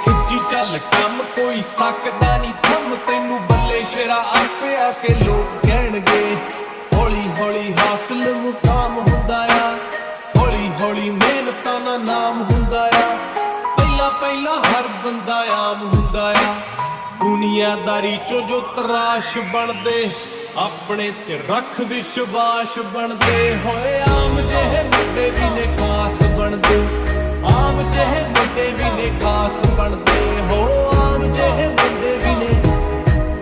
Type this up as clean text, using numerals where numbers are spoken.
खिची चल कम कोई सकदा नहीं थम तैनू बल्ले शेरा आपे आके लोग कहणगे हौली हौली हासिल मुकाम हुंदा आ हौली हौली मेहनतां दा नाम हुंदा आ पहला पहला हर बंदा आम हुंदा आ दुनियादारी चो जो तराश बनदे अपने ते रख विश्वास बनदे होए आम जेहे